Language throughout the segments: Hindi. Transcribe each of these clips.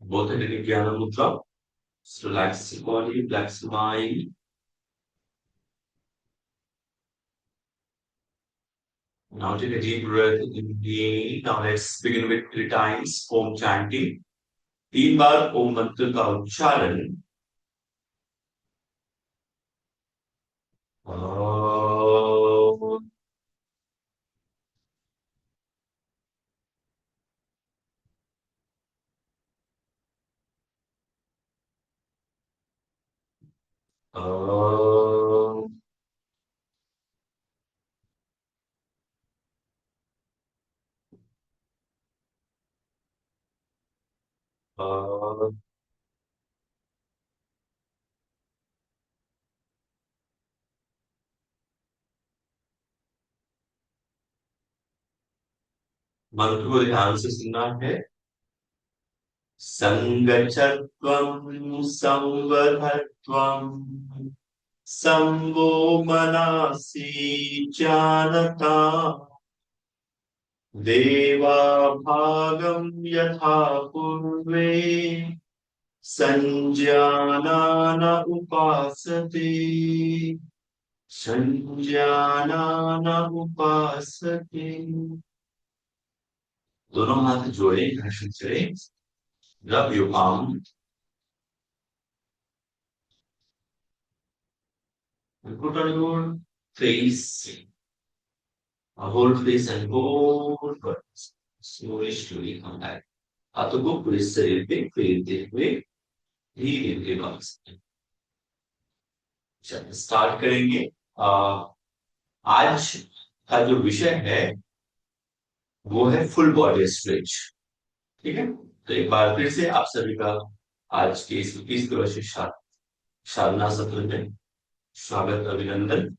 Both the Jnana Mudra. So relax the body, relax the mind. Now take a deep breath in. Now let's begin with 3 times Om chanting. 3 बार ओम मंत्र का उच्चारण। ओम, ओम, ओम। मंत्र को ध्यान से सुनना है। संगच्छत्वं संवदत्वं संवो मनासि जानता देवाभागं यथा पूर्वे संजानान उपासते। संजानान उपासते। दोनों हाथ जोड़े, घर्षण करें। Rub your palm and put on your face, a whole face and whole body. Slowly come back. हाथों को पूरे शरीर पे फेरते हुए धीरे धीरे वापस। चलिए स्टार्ट करेंगे। आज का जो विषय है वो है फुल बॉडी स्ट्रेच। ठीक है, तो एक बार फिर से आप सभी का आज के इस 21 दिवसीय साधना सत्र में स्वागत, अभिनंदन।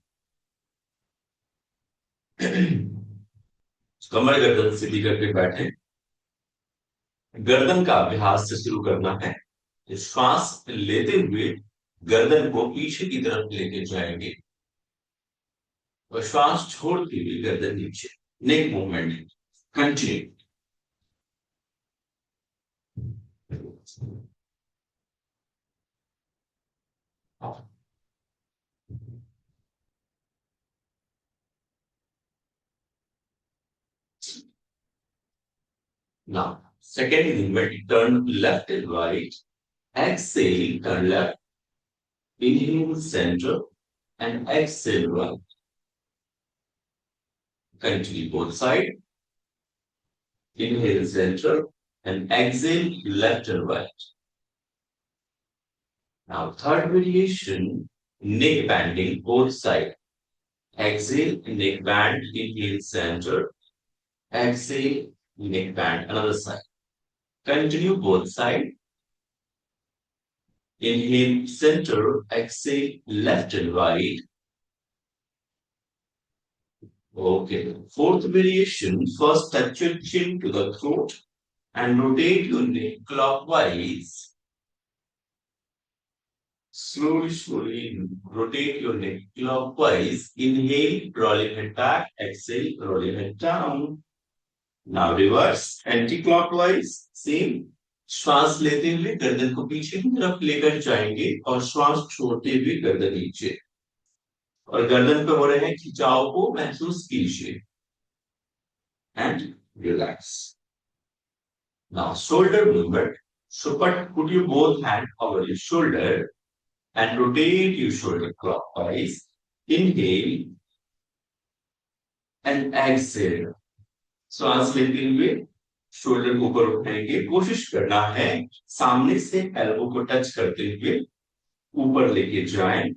कमर गर्दन सीधी करके बैठे। गर्दन का अभ्यास से शुरू करना है। श्वास लेते हुए गर्दन को पीछे की तरफ लेके जाएंगे और श्वास छोड़ते हुए गर्दन नीचे। Neck movement continue. Now, second movement, turn left and right. Exhale, turn left. Inhale, center, and exhale, right. Continue both side. Inhale, center, and exhale, left and right. Now, third variation, neck bending both side. Exhale, neck bend, inhale, center. Exhale, neck bend, another side. Continue both side. Inhale, center, exhale, left and right. Okay. Fourth variation, first touch your chin to the throat and rotate your neck clockwise. Slowly rotate your neck clockwise. Inhale, roll your head back. Exhale, roll your head down. Now reverse, anti-clockwise. Same. श्वास लेते हुए गर्दन को पीछे की तरफ लेकर जाएंगे और श्वास छोड़ते हुए गर्दन नीचे, और गर्दन पे हो रहे हैं खिंचाव को महसूस कीजिए and relax. Now shoulder movement. So put your both hands over your shoulder and rotate your shoulder clockwise. Inhale and exhale. श्वास लेते हुए शोल्डर को ऊपर उठाएंगे। कोशिश करना है सामने से एल्बो को टच करते हुए ऊपर लेके जाएं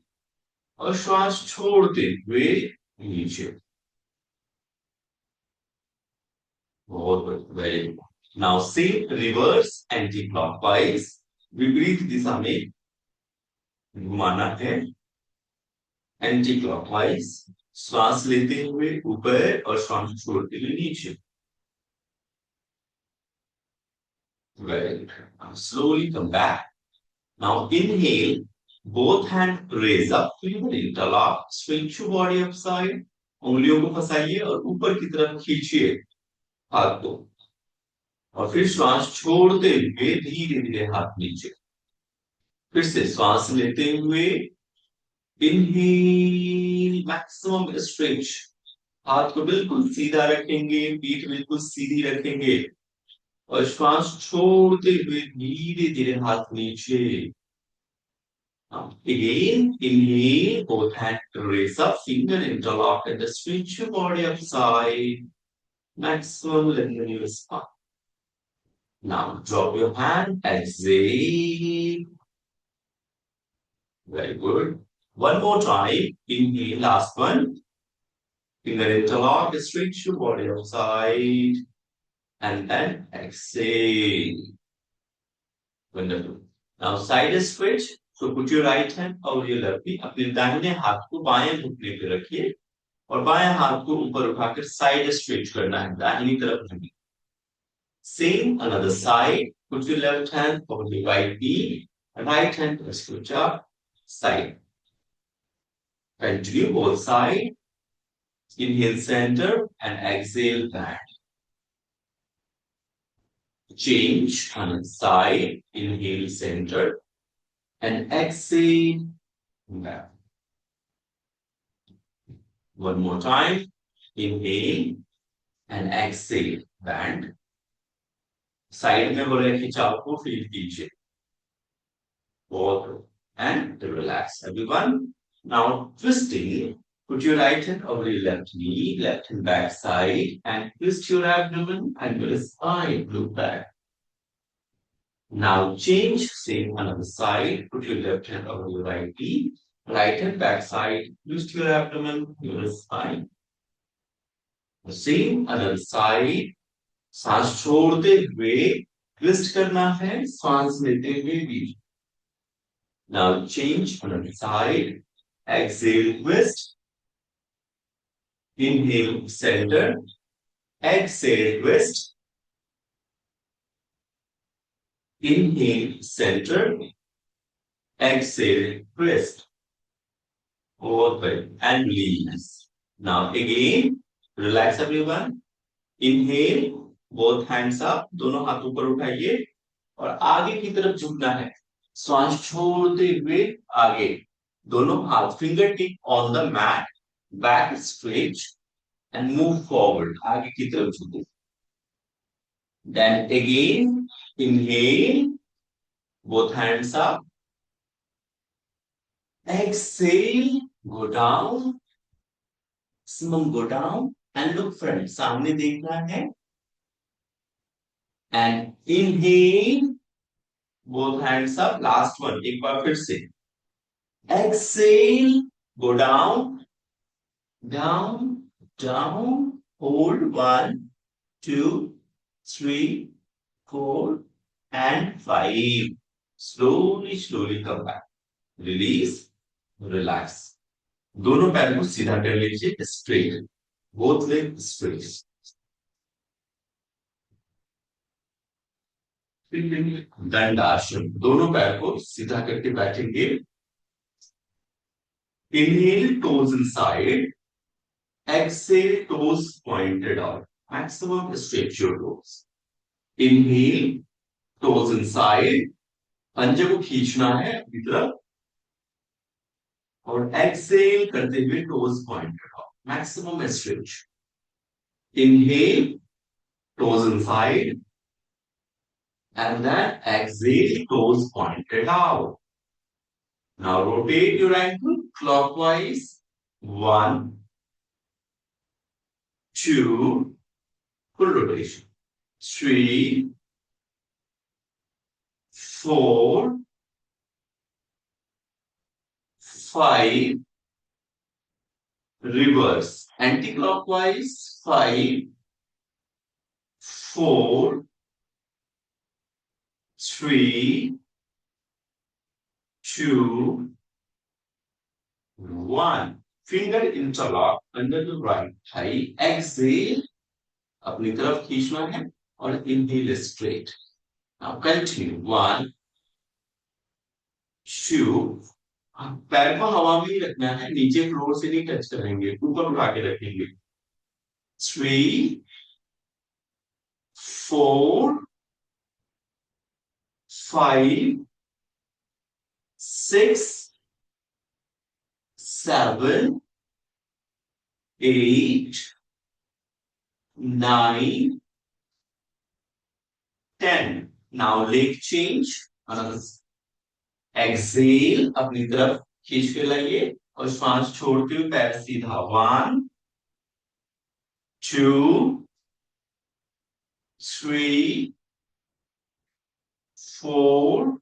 और श्वास छोड़ते हुए नीचे। बहुत very good. Now see reverse anti clockwise. विपरीत दिशा में घुमाना है। एंटी क्लॉकवाइज, श्वास लेते हुए ऊपर और श्वास छोड़ते हुए नीचे। Very good. Now slowly come back. Now inhale, both hands raise up, finger interlock, swing your body upside. उंगलियों को फंसाइए और ऊपर की तरफ खींचिए। हाथ को, और फिर श्वास छोड़ते हुए धीरे धीरे हाथ नीचे। फिर से श्वास लेते हुए इनहेल, मैक्सिमम स्ट्रेच, हाथ को बिल्कुल सीधा रखेंगे, पीठ बिल्कुल सीधी रखेंगे, और श्वास छोड़ते हुए धीरे धीरे हाथ नीचे। Again, inhale, both hands raise up, finger interlock, and just switch your body upside. Maximum lengthen your spine. Now drop your hand, exhale. Very good. One more time. Inhale, last one. Finger interlock, stretch your body upside, and then exhale. Wonderful. Now side stretch. So put your right hand over your left knee. अपने दाहिने हाथ को बाएं घुटने पे रखिए और बाएं हाथ को ऊपर उठाकर साइड स्ट्रेच करना है, दाहिनी तरफ नहीं। Same another side. Put your left hand over the right knee, right hand press your chest, side. Continue both side. Inhale center and exhale back. Change another side. Inhale center and exhale back. One more time. Inhale and exhale bend. Side में हो रहे खिंचाव को फील कीजिए, बहुत, and relax everyone. Now twisting, put your right hand over your left knee, left hand back side, and twist your abdomen and your spine, look back. Now change, same another side, put your left hand over your right knee, right hand back side, twist your abdomen, your spine. The same another side, सांस छोड़ते हुए ट्विस्ट करना है, सांस लेते हुए भी। Now change another side. Exhale, twist. Inhale, center. Exhale, twist. Inhale, center. Exhale, twist. Open and release. Now again, relax everyone. Inhale, both hands up, दोनों हाथ ऊपर उठाइए और आगे की तरफ झुकना है। श्वास छोड़ते हुए आगे, दोनों हाथ finger tip on the mat, back stretch and move forward, आगे की तरफ झुको। Then again, inhale, both hands up. Exhale, go down, go down and look front, सामने देखना है। And inhale, both hands up, last one, एक बार फिर से। Exhale, go down, down, down, hold 1, 2, 3, 4, and 5. Slowly, slowly come back. Release, relax. दोनों पैर को सीधा कर लीजिए, straight. Both legs straight. दंडासन, दोनों पैर को सीधा करके बैठेंगे। Inhale, toes inside. Exhale, toes pointed out. Maximum stretch your toes. Inhale, toes inside. पंजे को खींचना है अपनी तरफ और एक्सेल करते हुए toes pointed out, maximum stretch. Inhale, toes inside, and then exhale, toes pointed out. Now rotate your ankle clockwise. 1, 2, full rotation. 3, 4, 5, reverse, anti-clockwise. 5, 4, 3, 2, 1. Finger interlock under the right thigh. Exhale, अपनी तरफ खींचना है और inhale straight. Now continue. 1, 2. पैर को हवा में ही रखना है, नीचे फ्लोर से नहीं टच करेंगे, ऊपर उठा के रखेंगे। 3, 4 5 6 7 8 9 10. Now leg change. Another exhale, अपनी तरफ खींच के लाइए और श्वास छोड़ते हुए पैर सीधा. 1 2 3 4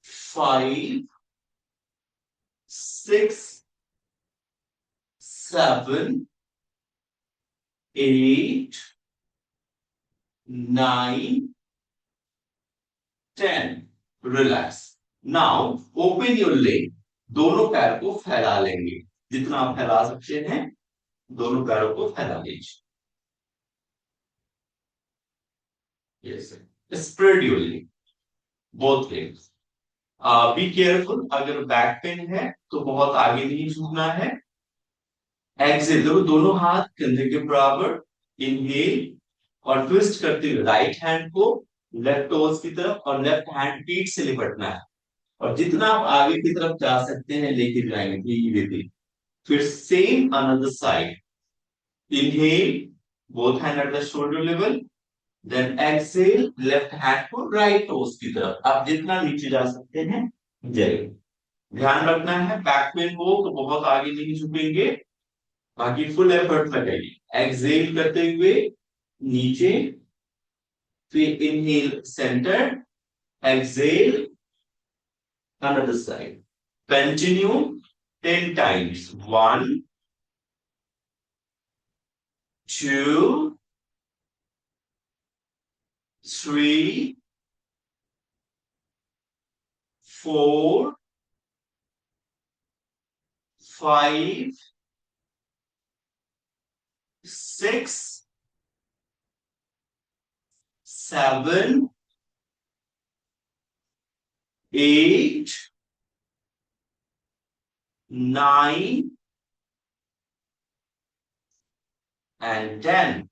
5 6 7 8 9 10. Relax. Now open your leg. दोनों पैर को फैला लेंगे. जितना आप फैला सकते हैं दोनों पैरों को फैला लीजिए. Yes. Spread your leg. Both legs. Be careful. अगर बैक पेन है तो बहुत आगे नहीं झुकना है. एक्सेल. देखो दोनों हाथ कंधे के बराबर. इनहेल और ट्विस्ट करते हुए राइट हैंड को लेफ्ट टोज की तरफ और लेफ्ट हैंड पीठ से लिपटना है. और जितना आप आगे की तरफ जा सकते हैं लेके जाएंगे धीरे धीरे. फिर same another side. Inhale both hand at the shoulder level. Then exhale left hand को राइट टोज की तरफ. आप जितना नीचे जा सकते हैं जाइए. ध्यान रखना है बैक पेन हो तो बहुत आगे नहीं झुकेंगे. बाकी फुल एफर्ट लगाइए. एक्सेल करते हुए नीचे. फिर inhale center. Exhale another side. Continue 10 times. 1 2 3 4 5 6 7 8 9 and 10.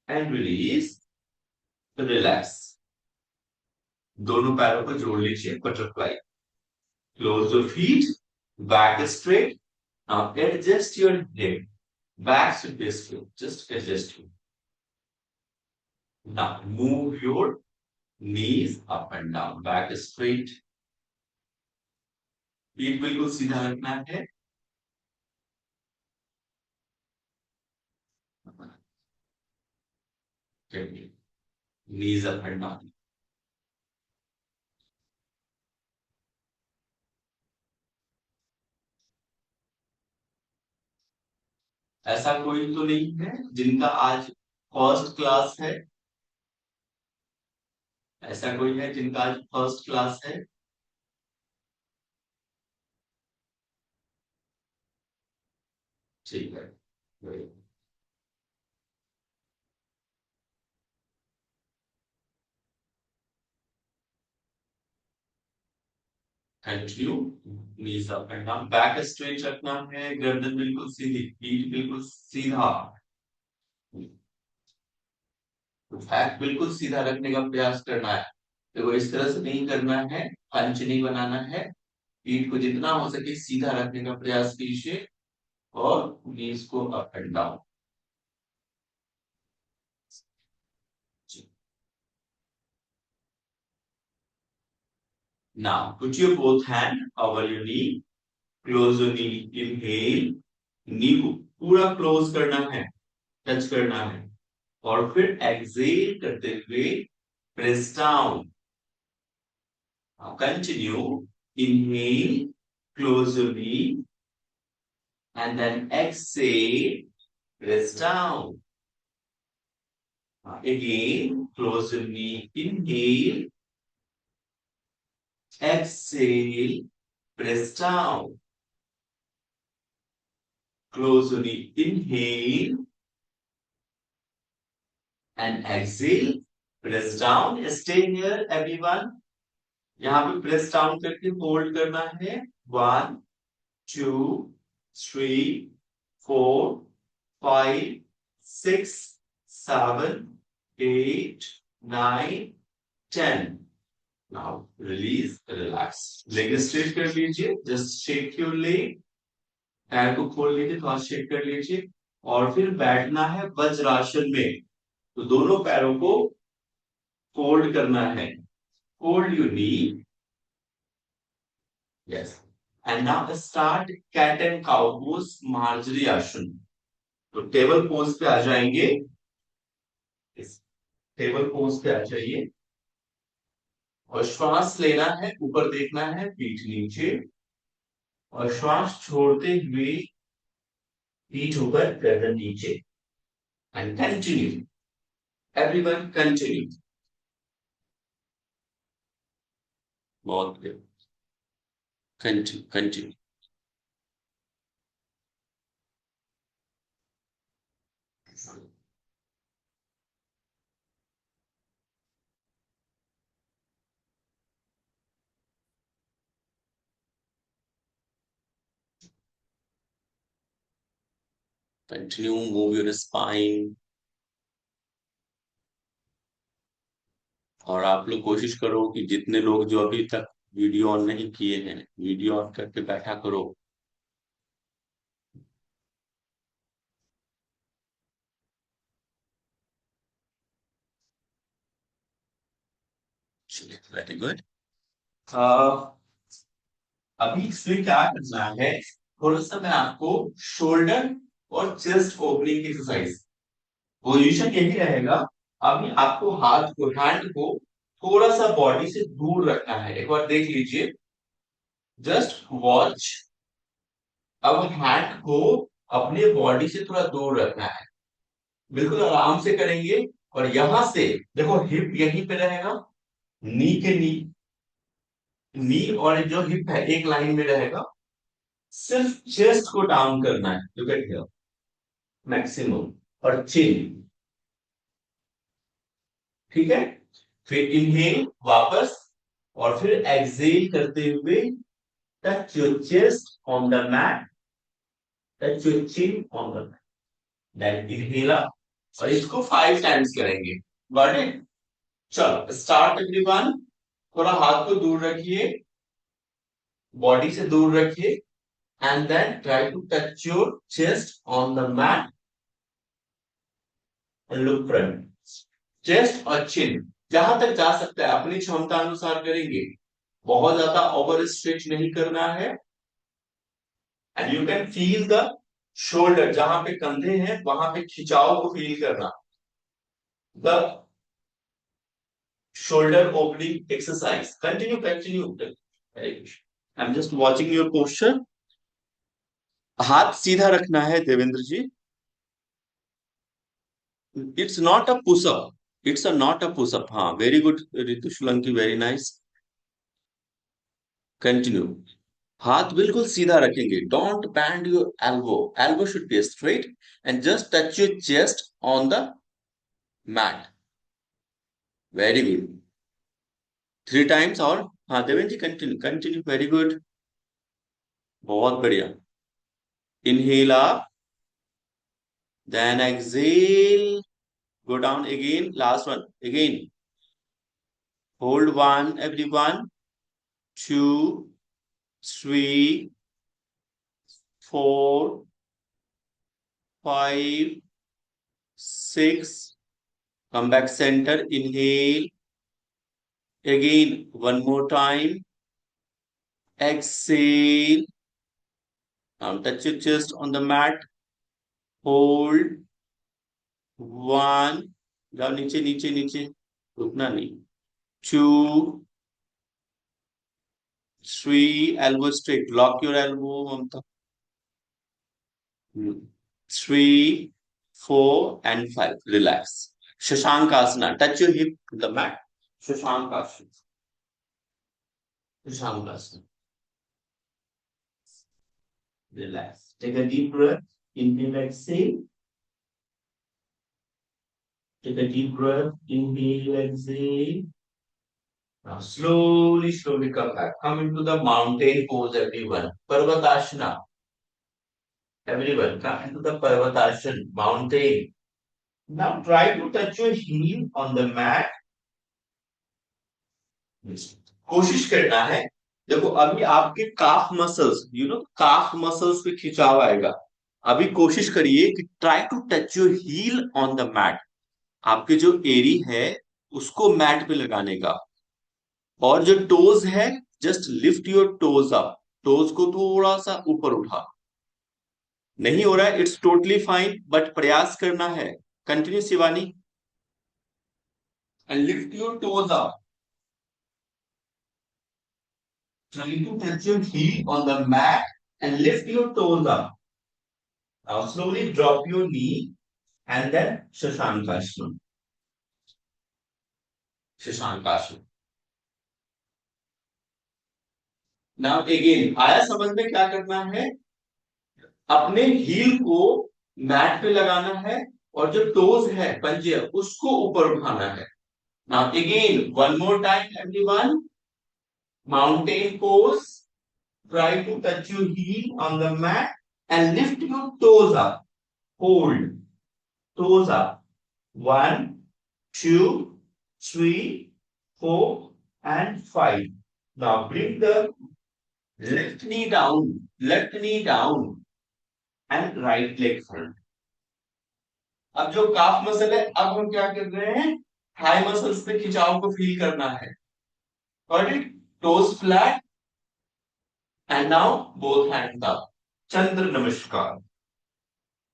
And release. Relax. दोनों पैरों को जोड़ लीजिए. Butterfly. Close your feet. Back is straight. Now adjust your hip. Back should be straight. Just adjust it. Now move your knees up and down. Back is straight. पीठ बिल्कुल सीधा रखना है. Knees up and down. ऐसा कोई तो नहीं है जिनका आज फर्स्ट क्लास है. ऐसा कोई है जिनका आज फर्स्ट क्लास है. ठीक है. Continue. Knees up and down. Back straight रखना है. गर्दन बिल्कुल सीधी. पीठ बिल्कुल सीधा. बैक बिल्कुल सीधा रखने का प्रयास करना है. देखो इस तरह से नहीं करना है. पंच नहीं बनाना है. पीठ को जितना हो सके सीधा रखने का प्रयास कीजिए और नीज को up and down. Now put your both hand over your knee. Close your knee. Inhale. knee को पूरा क्लोज करना है. टच करना है. और फिर एक्सेल करते हुए press down. Continue. Inhale. Close your knee. And then exhale. Press down. Again, close your knee. Inhale. Exhale. Press down. Close your knee. Inhale. And exhale. Press down. Stay here, everyone. यहाँ पे प्रेस डाउन करके होल्ड करना है. 1 2 3 4 5 6, 7, 8, 9, 10. Now release, relax. Leg straight कर लीजिए, जस्ट शेक योर लेग, पैर को खोल लीजिए, थोड़ा शेक कर लीजिए और फिर बैठना है वज्रासन में। तो दोनों पैरों को फोल्ड करना है, fold your knee, yes, and now start cat and cow pose, मार्जरी आसन। तो टेबल पोज पे आ जाएंगे, इस टेबल पोज पे आ जाइए और श्वास लेना है, ऊपर देखना है, पीठ नीचे, और श्वास छोड़ते हुए पीठ ऊपर, गर्दन नीचे, एंड कंटिन्यू, एवरीवन कंटिन्यू। बहुत continue continue. Continue move your spine. और आप लोग कोशिश करो कि जितने लोग जो अभी तक वीडियो ऑन नहीं किए हैं, वीडियो ऑन करके बैठा करो। Very good. अभी इसमें क्या करना है, थोड़ा सा मैं आपको शोल्डर और चेस्ट ओपनिंग की एक्सरसाइज, पोजीशन यही रहेगा। अभी आपको हाथ को, हैंड को थोड़ा सा बॉडी से दूर रखना है, एक बार देख लीजिए, जस्ट वॉच। अब हैंड को अपने बॉडी से थोड़ा दूर रखना है, बिल्कुल आराम से करेंगे। और यहां से देखो, हिप यहीं पे रहेगा, नी के नी, नी और जो हिप है एक लाइन में रहेगा, सिर्फ चेस्ट को डाउन करना है, लुक एट हियर, मैक्सिमम, और चिन, ठीक है। फिर इनहेल वापस, और फिर एक्सेल करते हुए touch your chest on the mat, touch your chin on the mat, then inhale up, और इसको 5 टाइम्स करेंगे। Got it? चलो स्टार्ट एवरीवन। थोड़ा हाथ को दूर रखिए, बॉडी से दूर रखिए, and then try to touch your chest on the mat and look front. Chest और चिन जहां तक जा सकता है अपनी क्षमता अनुसार करेंगे, बहुत ज्यादा ओवर स्ट्रेच नहीं करना है। And you can feel the shoulder, जहां पे कंधे हैं वहां पे खिंचाव को फील करना, the shoulder opening exercise. Continue continue. I am just watching your posture. हाथ सीधा रखना है Devendra ji. It's not a pushup, it's a not a pushup. हाँ, very good Ritu Solanki, very nice. Continue. हाथ बिल्कुल सीधा रखेंगे, don't bend your elbow, elbow should be straight, and just touch your chest on the mat. Very good. 3 times. और हाँ Devendra ji, continue continue, very good, बहुत बढ़िया। Inhale up, then exhale, go down again, last one again, hold 1 everyone, 2, 3, 4, 5, 6, come back center, inhale again, one more time, exhale, now touch your chest on the mat, hold 1, जाओ नीचे नीचे नीचे, रुकना नहीं, 2, 3, elbow straight, lock your elbow, Mamta, 3, 4, and 5. Relax. Shashankasana. Touch your hip to the mat. Shashankasana. Shashankasana. Relax. Take a deep breath. Inhale, exhale. Take a deep breath. Inhale, exhale. Now slowly, slowly come back. Come into the mountain pose, everyone. Parvatasana. Everyone, come into the Parvatasana, mountain. Now try to touch your heel on the mat. कोशिश करना है। देखो अभी आपके काफ मसल्स, काफ मसल्स पे खिंचाव आएगा। अभी कोशिश करिए कि try to touch your heel on the mat. आपके जो एरी है उसको मैट पे लगाने का। और जो टोज है, just lift your toes up. Toes को थोड़ा सा ऊपर उठा। नहीं हो रहा है, इट्स टोटली फाइन, बट प्रयास करना है। Continue Shivani, and lift your toes up. Try to touch your heel on the mat and lift your toes up. Now slowly drop your knee and then Shashankasana. Shashankasana. Now again, आया समझ में क्या करना है? अपने हील को मैट पे लगाना है और जो टोज है, पंजे, उसको ऊपर उठाना है। Now again, one more time everyone. Mountain pose. Try to touch your heel on the mat and lift your toes up. Hold. Toes up. 1, 2, 3, 4, and 5. Now bring the left knee down, and right leg front. अब जो काफ मसल है, अब हम क्या कर रहे हैं? थाई मसल्स पे खिंचाव को फील करना है। Got it? Toes flat, and now both hands up. Chandra Namaskar.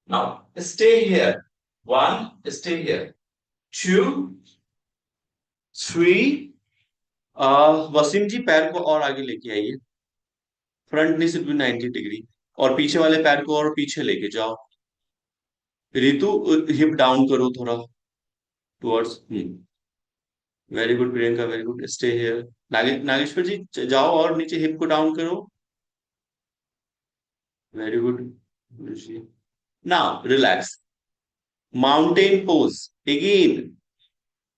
Now stay here. 1, stay here. 2, 3, Wasim जी पैर को और आगे लेके आइए। Front knee should B 90 degree. और पीछे वाले पैर को और पीछे लेके जाओ। रितु, हिप डाउन करो थोड़ा towards. Very good Priyanka, very good, stay here. Nageshwar ji जाओ और नीचे हिप को डाउन करो। Very good. Now relax. Mountain pose again.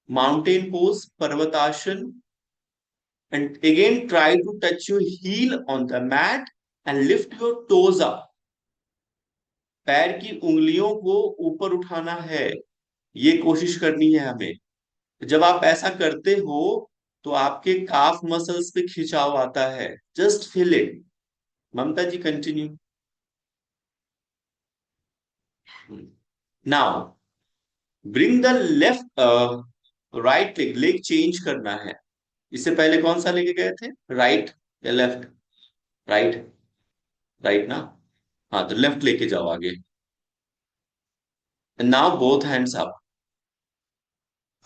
Mountain pose, Parvatasana. And again try to touch your heel on the mat and lift your toes up. पैर की उंगलियों को ऊपर उठाना है, ये कोशिश करनी है हमें। जब आप ऐसा करते हो तो आपके काफ मसल्स पे खिंचाव आता है। Just feel it. Mamta ji continue. Now bring the left, right leg. Leg change करना है। इससे पहले कौन सा लेके गए थे? राइट या लेफ्ट? राइट। राइट ना? हाँ, तो लेफ्ट लेके जाओ आगे। Now both hands up.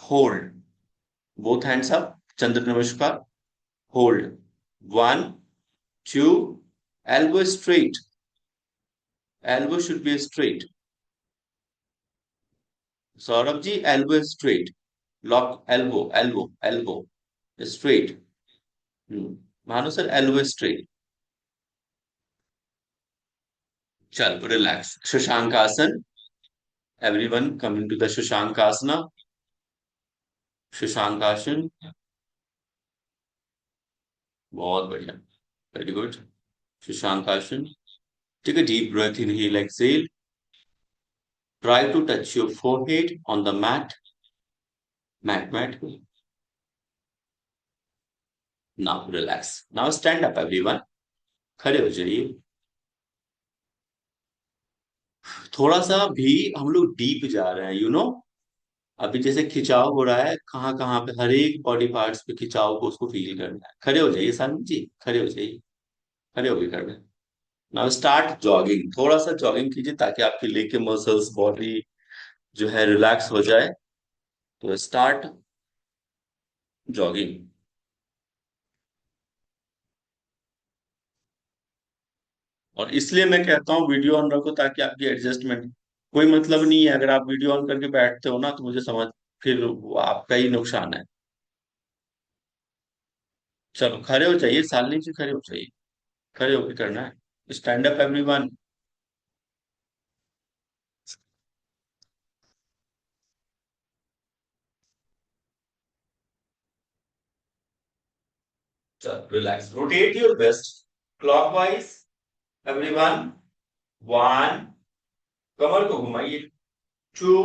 Hold. Both hands up. Chandra Namaskar. Hold. 1, 2, elbow straight. Elbow should be straight. Saurabh ji elbow straight. Lock elbow, elbow, elbow straight. मानो सर elbow straight. चल relax. Shashankasana. Everyone coming to the Shashankasana. Shashankasana. बहुत बढ़िया। Very good. Shashankasana. Take a deep breath, inhale, exhale. Try to touch your forehead on the mat. Mat. Now relax. Now stand up, everyone. खड़े हो जाइए। थोड़ा सा भी हम लोग डीप जा रहे हैं, अभी जैसे खिंचाव हो रहा है, कहाँ कहाँ पे हर एक बॉडी पार्ट्स पे खिंचाव को उसको फील करना है। खड़े हो जाइए सानवी जी, खड़े हो जाइए। खड़े होके करना है। Now start jogging. थोड़ा सा जॉगिंग कीजिए ताकि आपके लेग के मसल्स, बॉडी जो है रिलैक्स हो जाए। तो स्टार्ट जॉगिंग। और इसलिए मैं कहता हूँ वीडियो ऑन रखो ताकि आपकी एडजस्टमेंट। कोई मतलब नहीं है अगर आप वीडियो ऑन करके बैठते हो ना, तो मुझे समझ, फिर वो आपका ही नुकसान है। चलो खड़े हो जाइए, सालनी जी खड़े हो जाइए। खड़े होके करना है। Stand up everyone. चलो relax. Rotate your waist clockwise everyone. 1, कमर को घुमाइए। 2,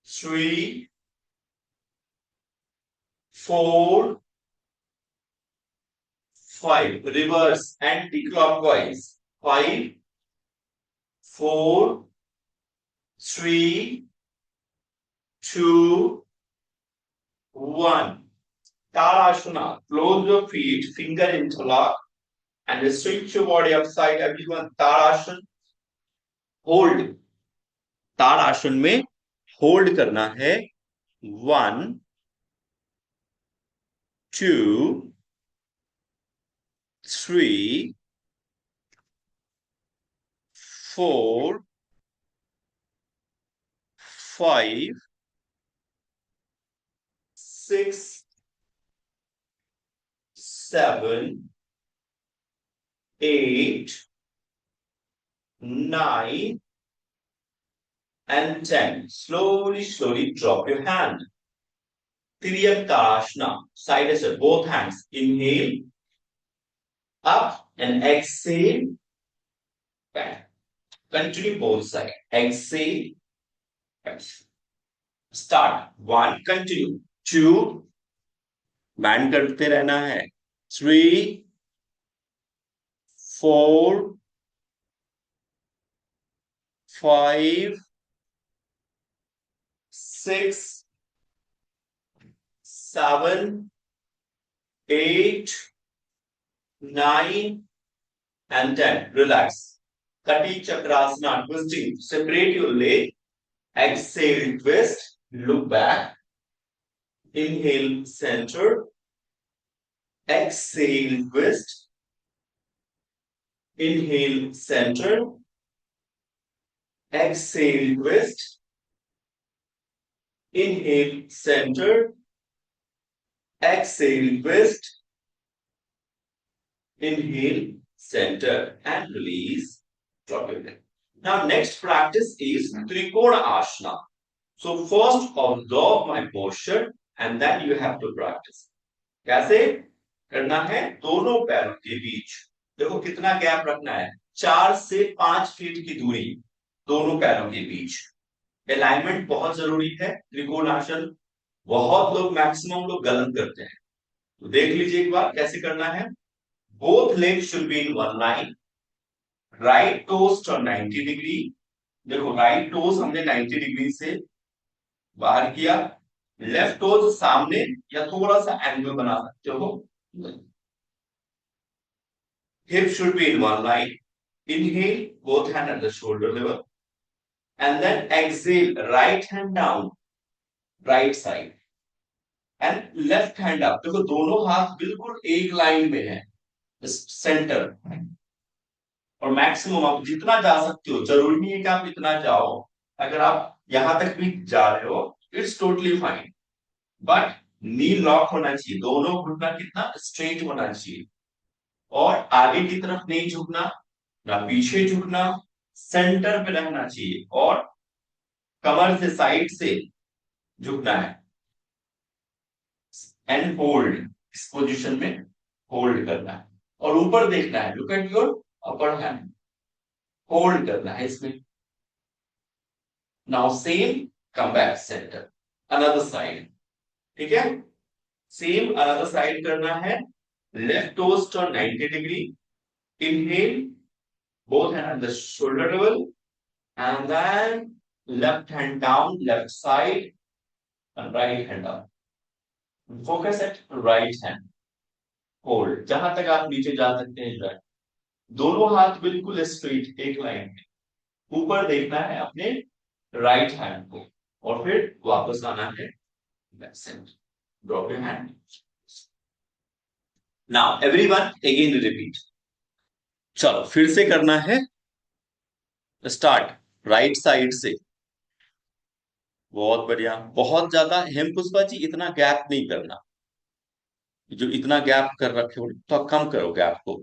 3, 4, 5. Reverse anti-clockwise. 5, 4, 3, 2, 1. Tadasana. Close your feet, finger interlock, and switch your body upside. Everyone, Tadasana. Hold. ताड़ासन में होल्ड करना है. 1, 2, 3, 4, 5, 6, 7, 8, 9, and 10. Slowly drop your hand. Tiryak Tarashna. Side as both hands. Inhale, up, and exhale, back. Continue both sides. Exhale, exhale. Start. 1, continue. 2, band करते रहना है. 3, 4, 5, 6, 7, 8, 9, and 10. Relax. Kati Chakrasana, twisting. Separate your leg. Exhale, twist. Look back. Inhale, center. Exhale, twist. Inhale, center. Exhale, twist. Inhale, center. Exhale, twist. Inhale, center, and release. Drop your leg. Now, next practice is Trikona Asana. So, first observe my posture and then you have to practice. कैसे करना है? दोनों पैरों के बीच देखो कितना गैप रखना है. 4 से 5 फीट की दूरी दोनों पैरों के बीच. अलाइनमेंट बहुत जरूरी है. त्रिकोणासन बहुत लोग मैक्सिमम लोग गलत करते हैं, तो देख लीजिए एक बार कैसे करना है. Both legs should be in one line. Right toes turn 90 degree. देखो राइट टोस हमने 90 डिग्री से बाहर किया. लेफ्ट टोज सामने या थोड़ा सा एंगल बना सकते हो. Hip should be in one line. Inhale, both hand at the shoulder level, and then exhale, right hand down, right side, and left hand up. देखो दोनों हाथ बिल्कुल एक लाइन में है, सेंटर. और मैक्सिमम आप जितना जा सकते हो, जरूरी नहीं है कि आप इतना जाओ. अगर आप यहां तक भी जा रहे हो, it's totally fine. But knee lock होना चाहिए. दोनों घुटना कितना स्ट्रेट होना चाहिए, और आगे की तरफ नहीं झुकना, ना पीछे झुकना. सेंटर पे रहना चाहिए और कमर से साइड से झुकना है. And hold. इस पोजीशन में होल्ड करना है और ऊपर देखना है. Look at your upper hand. Hold करना है इसमें. Now same come back centre. Another side. ठीक है, सेम अनदर साइड करना है. Left toes turn 90 degree. Inhale, both hands at the shoulder level, and then left hand down, left side, and right hand up. Focus at right hand. Hold. जहां तक आप नीचे जा सकते हैं जाए. दोनों हाथ बिल्कुल स्ट्रेट एक लाइन में. ऊपर देखना है अपने राइट हैंड को और फिर वापस आना है back side. Drop your hand. Now everyone again repeat. चलो फिर से करना है. स्टार्ट राइट साइड से. बहुत बढ़िया. बहुत ज्यादा हेमपुष्पा जी इतना गैप नहीं करना. जो इतना गैप कर रखे हो तो कम करो गैप को.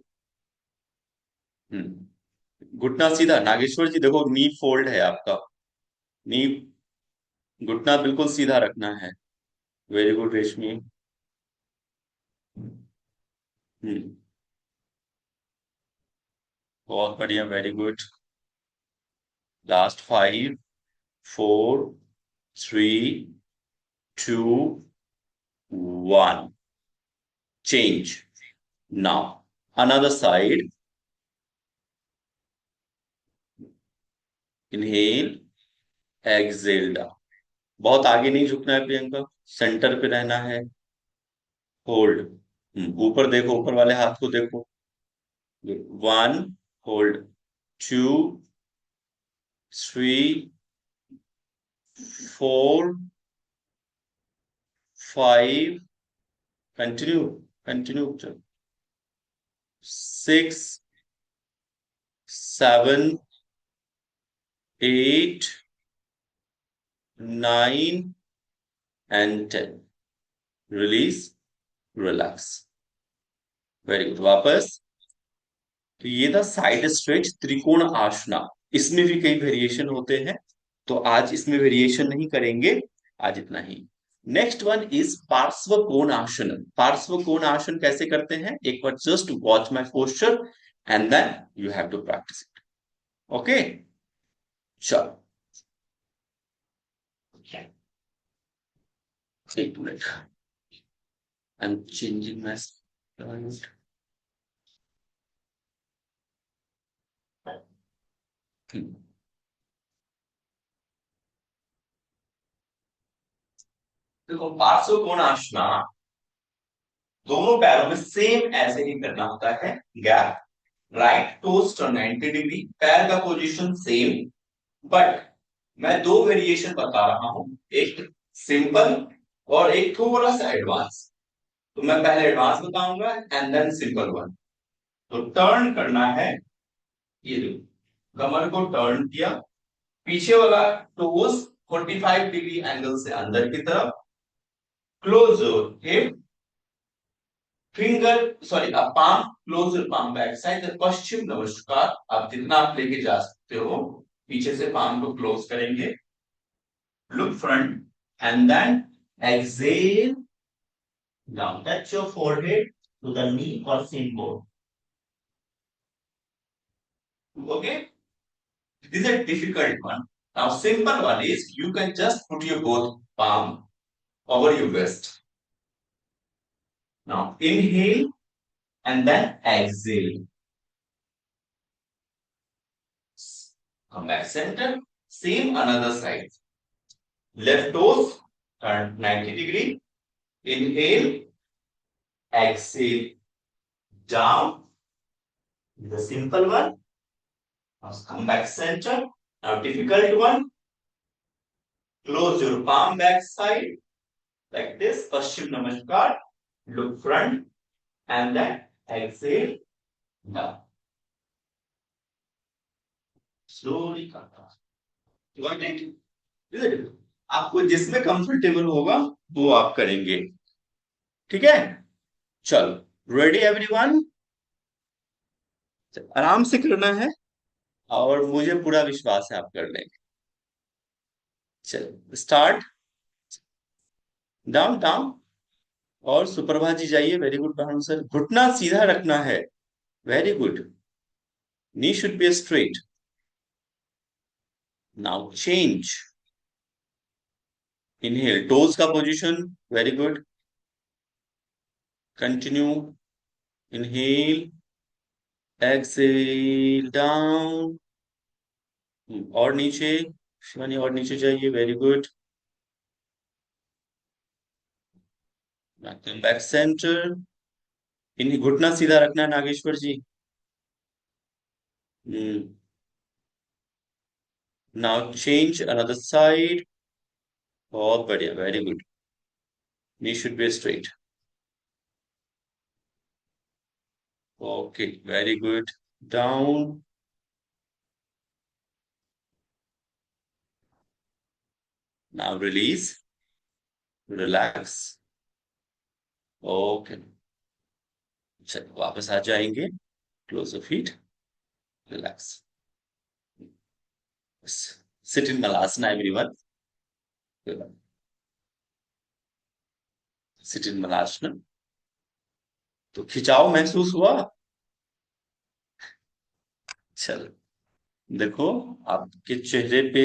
घुटना सीधा. नागेश्वर जी देखो नी फोल्ड है आपका. नी घुटना बिल्कुल सीधा रखना है. वेरी गुड रेशमी. हम्म बहुत बढ़िया. Very good. Last 5, 4, 3, 2, 1. Change. Now, another side. Inhale, exhale down. बहुत आगे नहीं झुकना है प्रियंका, सेंटर पे रहना है. होल्ड. ऊपर देखो, ऊपर वाले हाथ को देखो. 1, hold. 2, 3, 4, 5, continue, continue. 6, 7, 8, 9 and 10. Release, relax. Very good. वापस. तो ये था साइड स्ट्रेच त्रिकोण आसना. इसमें भी कई वेरिएशन होते हैं, तो आज इसमें वेरिएशन नहीं करेंगे. आज इतना ही. नेक्स्ट वन इज पार्श्व कोण आसन. पार्श्व कोण आसन कैसे करते हैं, एक बार just watch my posture and then you have to practise it. Okay, चलो. एक minute, I am changing my slide. देखो, पार्श्व कोण आसना दोनों पैरों में सेम ऐसे ही करना होता है. Gap, right toes turn 90 degree, पैर का पोजीशन सेम. बट मैं दो वेरिएशन बता रहा हूं, एक सिंपल और एक थोड़ा सा एडवांस. तो मैं पहले एडवांस बताऊंगा एंड देन सिंपल वन. तो टर्न करना है. ये देखो, कमर को टर्न किया, पीछे वाला टोस 45 डिग्री एंगल से अंदर की तरफ. Close your hip, finger sorry palm, close your palm back side. Paschim Namaskar. आप जितना आप लेके जा सकते हो, पीछे से पाम को क्लोज करेंगे. Look front and then exhale down. Touch your forehead to the knee or shin bone. Okay? This is a difficult one. Now, simple one is you can just put your both palm over your wrist. Now, inhale and then exhale. Come back center. Same another side. Left toes turn 90 degree. Inhale, exhale down. The simple one. Now come back center. Now difficult one. Close your palm back side like this. Paschim Namaskar. Look front and then exhale down. Slowly come down. You got it? Is it? आपको जिसमें कंफर्टेबल होगा वो आप करेंगे. ठीक है, चलो. Ready everyone? आराम से करना है और मुझे पूरा विश्वास है आप कर लेंगे. चलो स्टार्ट. Down down. और सुप्रभा जी जाइए. Very good down sir. घुटना सीधा रखना है. Very good. Knee should be straight. Now change. Inhale, toes का position. Very good. Continue. Inhale, exhale down. और नीचे शिवानी, और नीचे जाइए. Very good. Back centre. इन घुटना सीधा रखना है Nageshwar ji. Now change another side. बहुत बढ़िया. Very good. Knee should be straight. Okay, very good. Down. Now release, relax. Okay, चलिए वापस आ जाएंगे. Close the feet, relax. Sit in Malasana everyone. Sit in Malasana. तो खिंचाव महसूस हुआ? चलो देखो, आपके चेहरे पे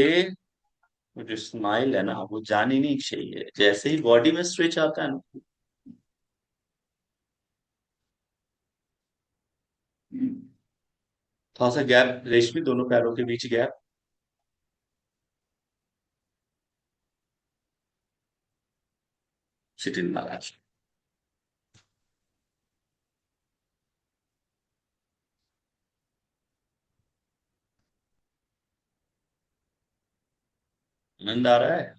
वो जो स्माइल है ना वो जानी नहीं चाहिए, जैसे ही बॉडी में स्ट्रेच आता है ना। थोड़ा सा गैप रेशमी, दोनों पैरों के बीच गैप। सिट इन महाराज। आनंद आ रहा है।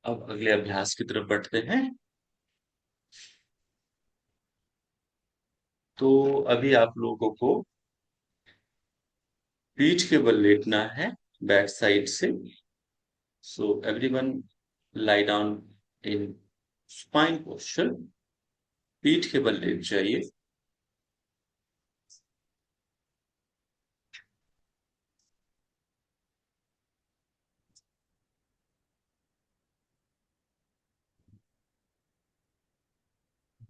अब अगले अभ्यास की तरफ बढ़ते हैं। तो अभी आप लोगों को पीठ के बल लेटना है, बैक साइड से। So everyone lie down in spine posture. पीठ के बल लेट जाइए।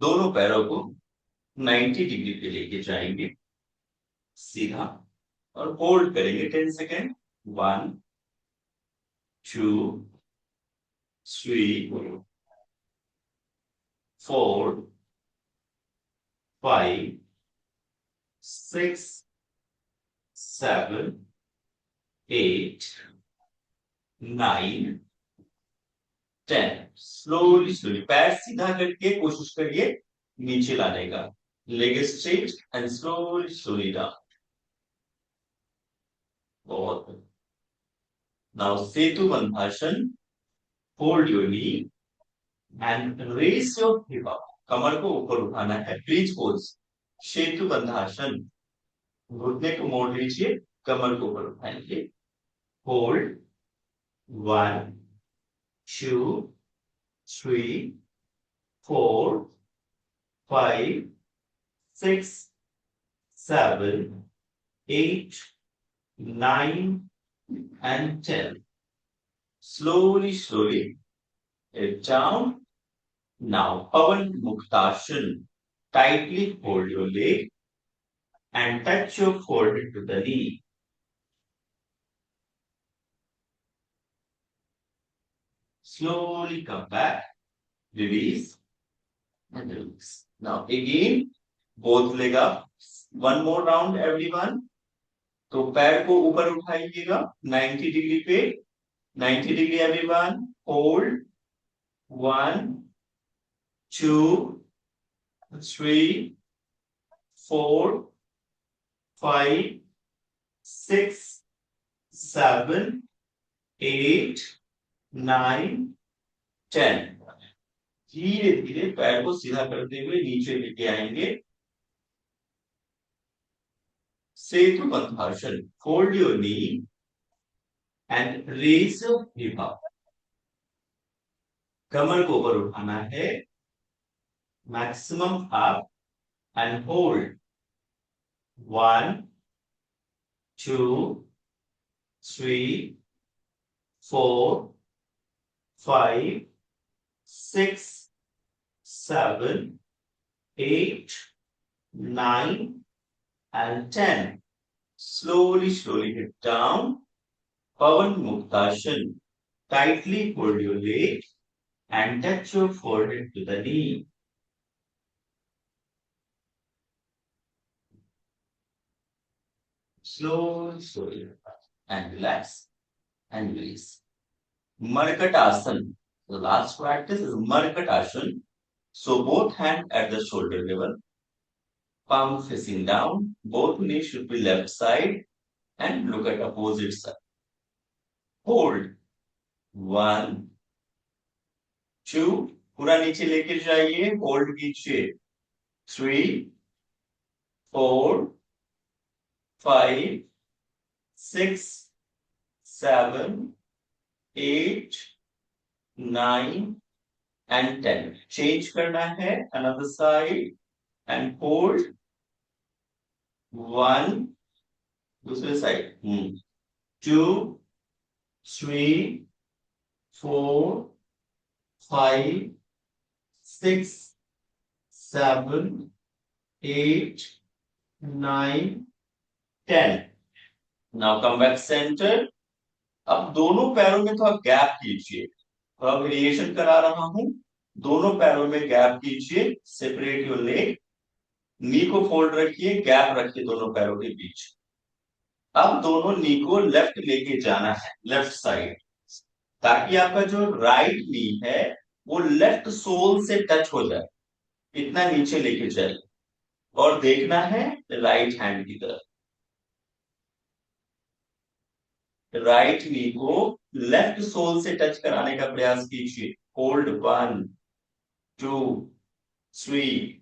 दोनों पैरों को 90 डिग्री पे लेके जाएंगे सीधा, और होल्ड करेंगे 10 सेकेंड। 1 2 3 4 5 6 7 8 9 10। स्लोली स्लोली पैर सीधा करके कोशिश करिए नीचे लाने का। Leg straight and slowly slowly down. बहुत। Now Setu Bandhasana. Hold your knee and raise your hip up. कमर को ऊपर उठाना है, ब्रिज पोज। सेतु बंधासन। घुटने को मोड़ लीजिए, कमर को ऊपर उठाएंगे। Hold. 1 2 3 4 5 6 7 8 9 and 10। Slowly, slowly, it down. Now, Pavan Muktasana. Tightly hold your leg and touch your forehead to the knee. Slowly come back, release, and release. Now, again, both leg up. One more round, everyone. तो पैर को ऊपर उठाइएगा 90 डिग्री पे। 90 डिग्री एवरीवन। होल्ड। 1 2 3 4 5 6 7 8 9 10। धीरे धीरे पैर को सीधा करते हुए नीचे लेके आएंगे। Setu Bandhasana. Hold your knee and raise your hip up. कमर को ऊपर उठाना है maximum up and hold. 1 2 3 4 5 6 7 8 9 and 10। Slowly, slowly hit down. Pavan Muktasana. Tightly hold your leg and touch your forehead to the knee. Slowly, slowly, and relax and release. Markatasana. The last practice is Markatasana. So both hands at the shoulder level, palm facing down. Both knees should be left side and look at opposite side. Hold. 1 2, पूरा नीचे लेके जाइए, होल्ड कीजिए। 3 4 5 6 7 8 9 and 10। चेंज करना है अनदर साइड एंड होल्ड। 1 दूसरे side. 2 3 4 5 6 7, 8, 9, 10. Now come back centre. अब दोनों पैरों में थोड़ा गैप कीजिए, थोड़ा वेरिएशन करा रहा हूं। दोनों पैरों में गैप कीजिए, सेपरेट योर लेग। नी को फोल्ड रखिए, गैप रखिए दोनों पैरों के बीच। अब दोनों नी को लेफ्ट लेके जाना है, लेफ्ट साइड, ताकि आपका जो राइट नी है वो लेफ्ट सोल से टच हो जाए, इतना नीचे लेके जाए। और देखना है राइट हैंड की तरफ। राइट नी को लेफ्ट सोल से टच कराने का प्रयास कीजिए। होल्ड 1, 2, 3,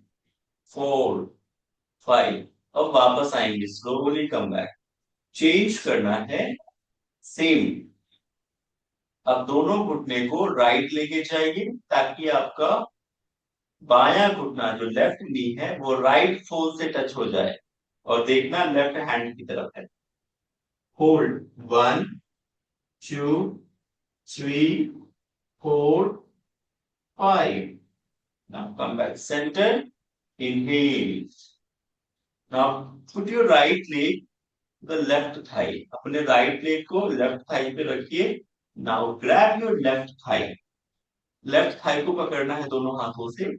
4, 5। अब वापस आएंगे, स्लोली कम बैक। चेंज करना है, सेम। अब दोनों घुटने को राइट लेके जाइए, ताकि आपका बायां घुटना जो लेफ्ट नी है वो राइट सोल से टच हो जाए। और देखना लेफ्ट हैंड की तरफ है। Hold 1, 2, 3, 4, 5। Now come back center. Inhale. Now put your right leg to the left thigh. अपने राइट लेग को लेफ्ट थाई पे रखिए। Now grab your left thigh. Left thigh को पकड़ना है दोनों हाथों से,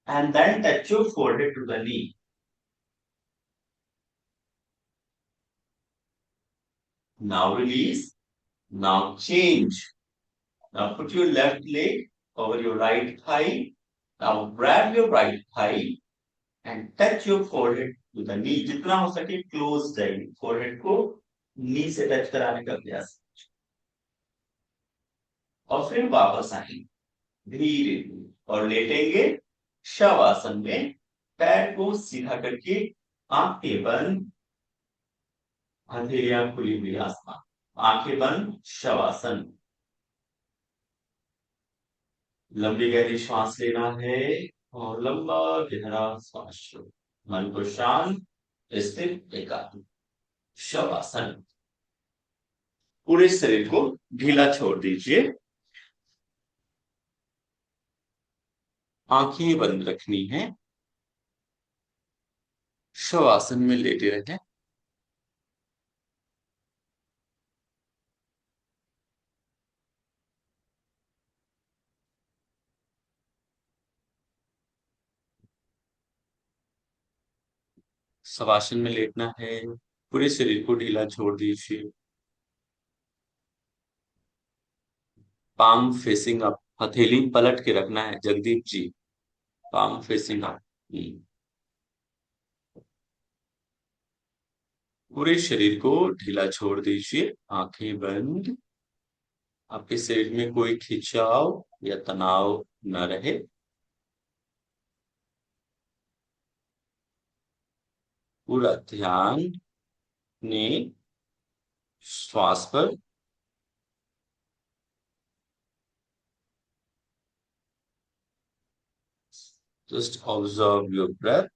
and then touch your forehead to the knee. Now release. Now change. Now put your left leg over your right thigh. Now grab your right thigh and touch your forehead to the knee. जितना हो सके क्लोज जाइए, फोरहेड को नी से टच कराने का प्रयास। और फिर वापस आएंगे धीरे धीरे और लेटेंगे शवासन में। पैर को सीधा करके, आंखें बंद, हथेलियां खुली हुई आसमान, आंखें बंद, शवासन। लंबी गहरी श्वास लेना है और लंबा गहरा श्वास छोड़ो। मन को शांत, स्थिर, एकाग्र। शवासन। पूरे शरीर को ढीला छोड़ दीजिए, आंखें बंद रखनी है, शवासन में लेटे रहें। शवासन में लेटना है, पूरे शरीर को ढीला छोड़ दीजिए। पाम फेसिंग अप, हथेली पलट के रखना है Jagdeep ji. Palm facing up. पूरे शरीर को ढीला छोड़ दीजिए, आंखें बंद। आपके शरीर में कोई खिंचाव या तनाव न रहे। पूरा ध्यान ने श्वास पर। Just observe your breath.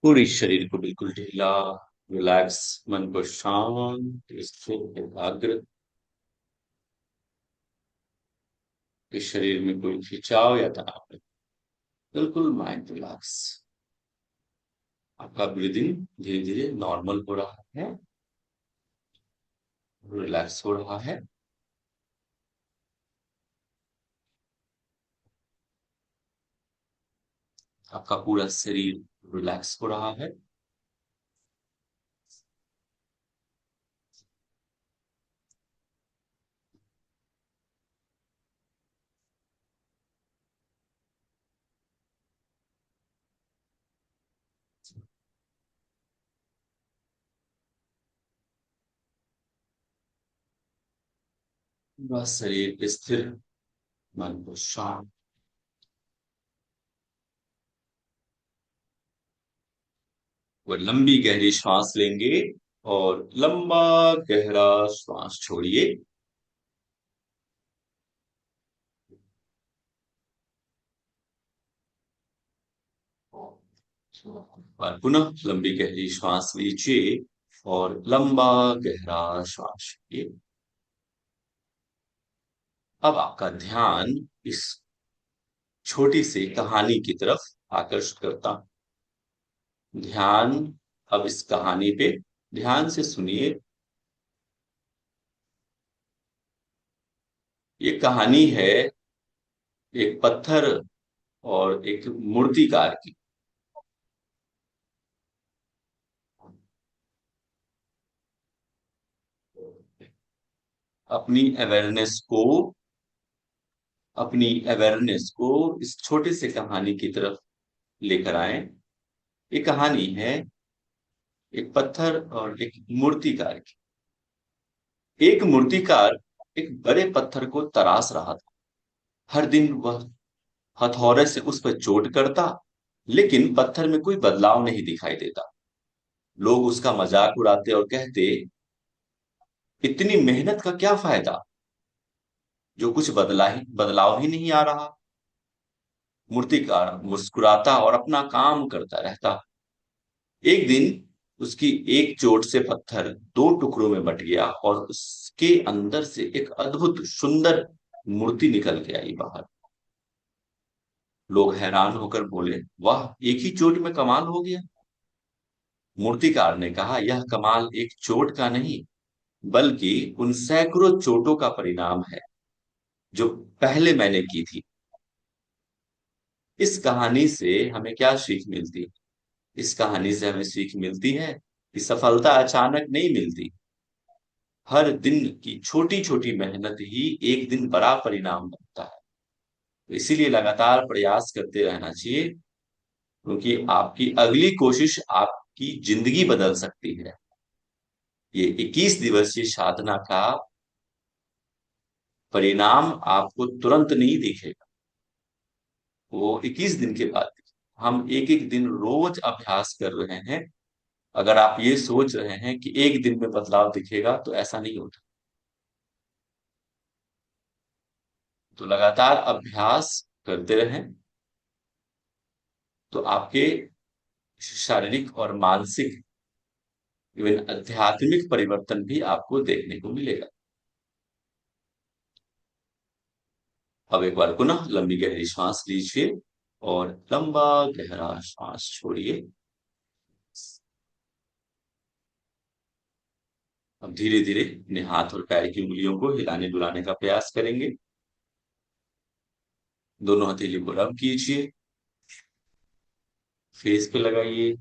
पूरी शरीर को बिल्कुल ढीला, रिलैक्स, मन को शांत, स्थिर, एकाग्र। इस शरीर में कोई खिंचाव या तनाव नहीं, बिल्कुल माइंड रिलैक्स। आपका ब्रीदिंग धीरे धीरे नॉर्मल हो रहा है, रिलैक्स हो रहा है। आपका पूरा शरीर रिलैक्स हो रहा है। बस शरीर स्थिर, मन को शांत। वो लंबी गहरी श्वास लेंगे और लंबा गहरा श्वास छोड़िए। और पुनः लंबी गहरी श्वास लीजिए और लंबा गहरा श्वास छोड़िए। अब आपका ध्यान इस छोटी सी कहानी की तरफ आकर्षित करता हूं। ध्यान अब इस कहानी पे ध्यान से सुनिए। ये कहानी है एक पत्थर और एक मूर्तिकार की। अपनी अवेयरनेस को अपनी अवेयरनेस को इस छोटे से कहानी की तरफ लेकर आए। ये कहानी है एक पत्थर और एक मूर्तिकार की। एक मूर्तिकार एक बड़े पत्थर को तराश रहा था। हर दिन वह हथौड़े से उस पर चोट करता, लेकिन पत्थर में कोई बदलाव नहीं दिखाई देता। लोग उसका मजाक उड़ाते और कहते, इतनी मेहनत का क्या फायदा, जो कुछ बदलाव ही नहीं आ रहा। मूर्तिकार मुस्कुराता और अपना काम करता रहता। एक दिन उसकी एक चोट से पत्थर दो टुकड़ों में बट गया और उसके अंदर से एक अद्भुत सुंदर मूर्ति निकल के आई बाहर। लोग हैरान होकर बोले, वाह, एक ही चोट में कमाल हो गया। मूर्तिकार ने कहा, यह कमाल एक चोट का नहीं, बल्कि उन सैकड़ों चोटों का परिणाम है जो पहले मैंने की थी। इस कहानी से हमें क्या सीख मिलती? इस कहानी से हमें सीख मिलती है कि सफलता अचानक नहीं मिलती। हर दिन की छोटी छोटी मेहनत ही एक दिन बड़ा परिणाम बनता है। तो इसीलिए लगातार प्रयास करते रहना चाहिए, क्योंकि आपकी अगली कोशिश आपकी जिंदगी बदल सकती है। ये 21 दिवसीय साधना का परिणाम आपको तुरंत नहीं दिखेगा, वो 21 दिन के बाद दिखेगा। हम एक एक दिन रोज अभ्यास कर रहे हैं। अगर आप ये सोच रहे हैं कि एक दिन में बदलाव दिखेगा, तो ऐसा नहीं होता। तो लगातार अभ्यास करते रहें, तो आपके शारीरिक और मानसिक, इवन आध्यात्मिक परिवर्तन भी आपको देखने को मिलेगा। अब एक बार पुनः लंबी गहरी सांस लीजिए और लंबा गहरा सांस छोड़िए। अब धीरे धीरे अपने हाथ और पैर की उंगलियों को हिलाने डुलाने का प्रयास करेंगे। दोनों हथेली को रब कीजिए, फेस पे लगाइए,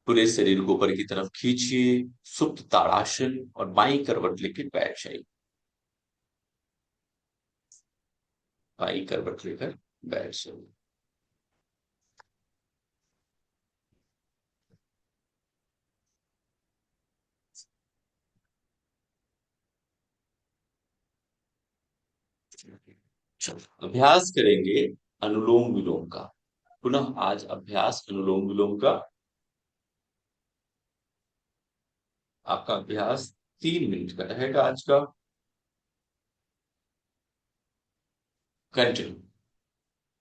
पूरे शरीर को ऊपर की तरफ खींचिए, सुप्त ताड़ासन, और बाई करवट लेकर बैठ जाइए। बाई करवट लेकर बैठ जाइए। चलो अभ्यास करेंगे अनुलोम विलोम का। पुनः आज अभ्यास अनुलोम विलोम का। आपका अभ्यास 3 मिनट का रहेगा आज का। Continue.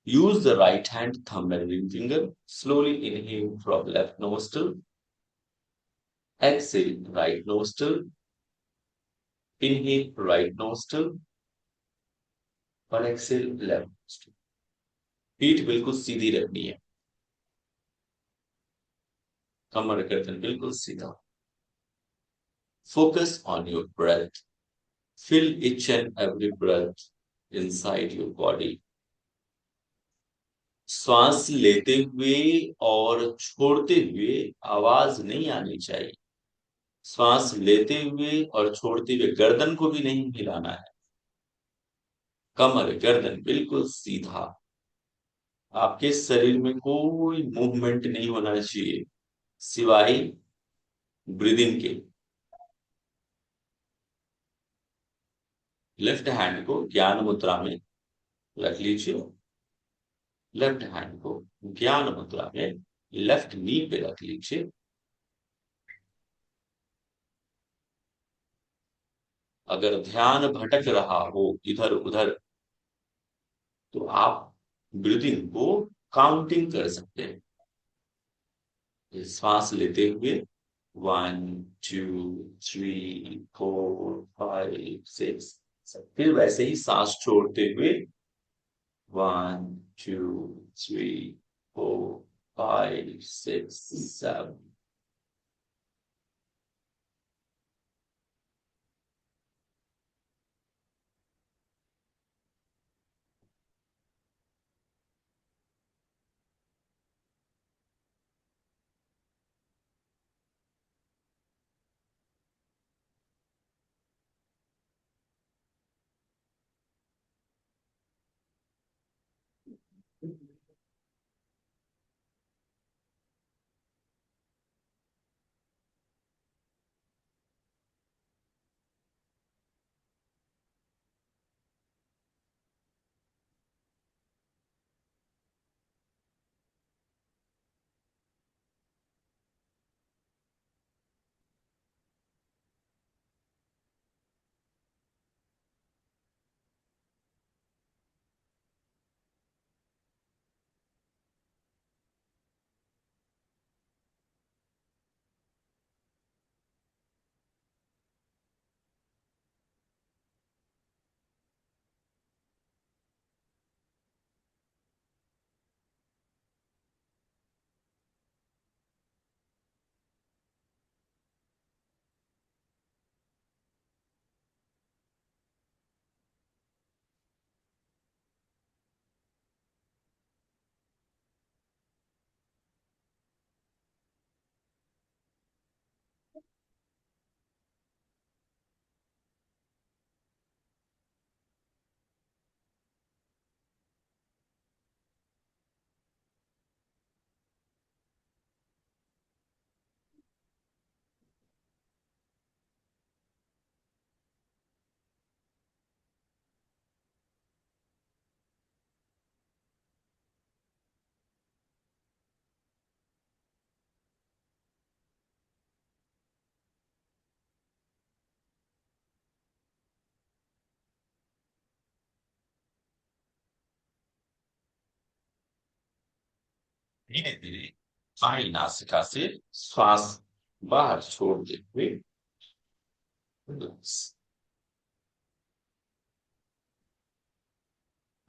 Use the right hand thumb and ring finger. Slowly inhale from left nostril. Exhale right nostril. Inhale right nostril और exhale left nostril. पीठ बिल्कुल सीधी रखनी है, कमर गर्दन बिल्कुल सीधा। Focus on your breath. Feel each and every breath inside your body. श्वास लेते हुए और छोड़ते हुए आवाज नहीं आनी चाहिए। श्वास लेते हुए और छोड़ते हुए गर्दन को भी नहीं हिलाना है। कमर गर्दन बिल्कुल सीधा। आपके शरीर में कोई मूवमेंट नहीं होना चाहिए, सिवाय ब्रीदिंग के। लेफ्ट हैंड को ज्ञान मुद्रा में रख लीजिए। लेफ्ट हैंड को ज्ञान मुद्रा में लेफ्ट नी पे रख लीजिए। अगर ध्यान भटक रहा हो इधर उधर, तो आप ब्रीदिंग को काउंटिंग कर सकते हैं। श्वास लेते हुए 1 2 3 4 5 6, फिर वैसे ही सांस छोड़ते हुए 1 2 3 4 5 6 7। धीरे धीरे बाई नासिका से श्वास बाहर छोड़ते हुए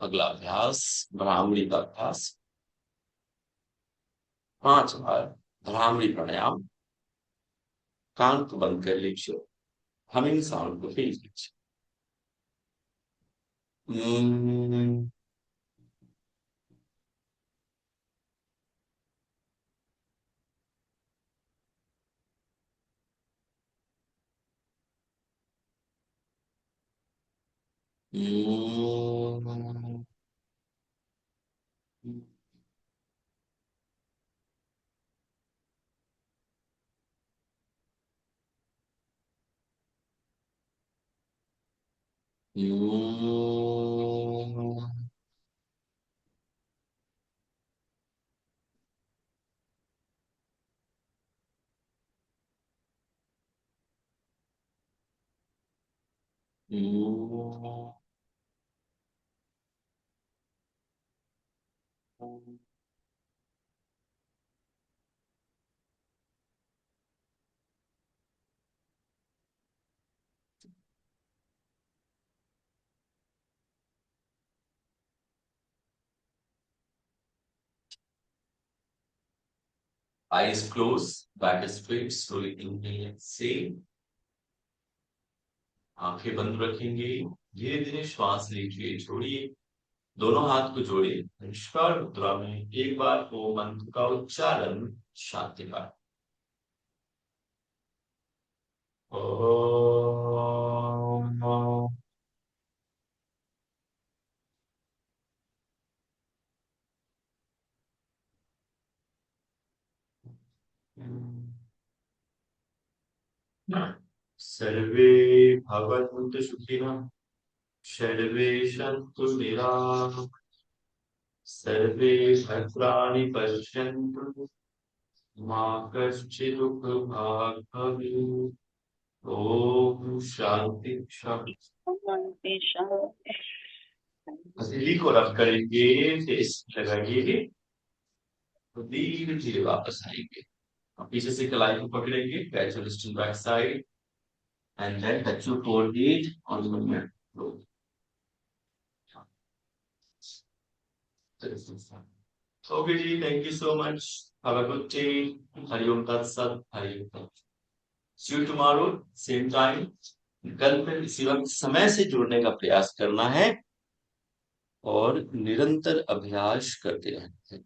अगला अभ्यास भ्रामरी का अभ्यास। 5 बार भ्रामरी प्राणायाम। कान को बंद कर लीजिए। हमिंग साउंड को फील कीजिए। हम्म, हम्म, हम्म, eyes closed, back straight, slowly inhale and exhale। आंखें बंद रखेंगे। धीरे धीरे श्वास लीजिए, छोड़िए। दोनों हाथ को जोड़िए। नमस्कार मुद्रा में एक बार ओम मंत्र का उच्चारण शांति पाठ। ओम। सर्वे भवन्तु सुखिनः। सर्वे सन्तु निरामयाः सर्वे भद्राणि पश्यन्तु मा कश्चित् दुःखभाग् भवेत्। ओम शांति शांति। हथेली को रब करेंगे, फेस लगाइए तो धीरे धीरे वापस आएंगे। अब पीछे से कलाई को पकड़ेंगे, पैर को still back side and then touch your forehead on the movement. Okay ji, thank you so much, have a good day. हरिओम तत्सत, हरिओम तत्सत। See you tomorrow same time. कल फिर इसी वक्त समय से जुड़ने का प्रयास करना है और निरंतर अभ्यास करते रहना है।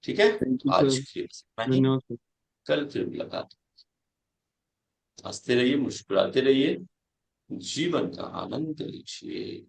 ठीक है, थैंक यू आज सर। के लिए इतना ही। धन्यवाद सर। कल फिर मुलाकात। हंसते रहिए, मुस्कुराते रहिए, जीवन का आनंद लीजिए।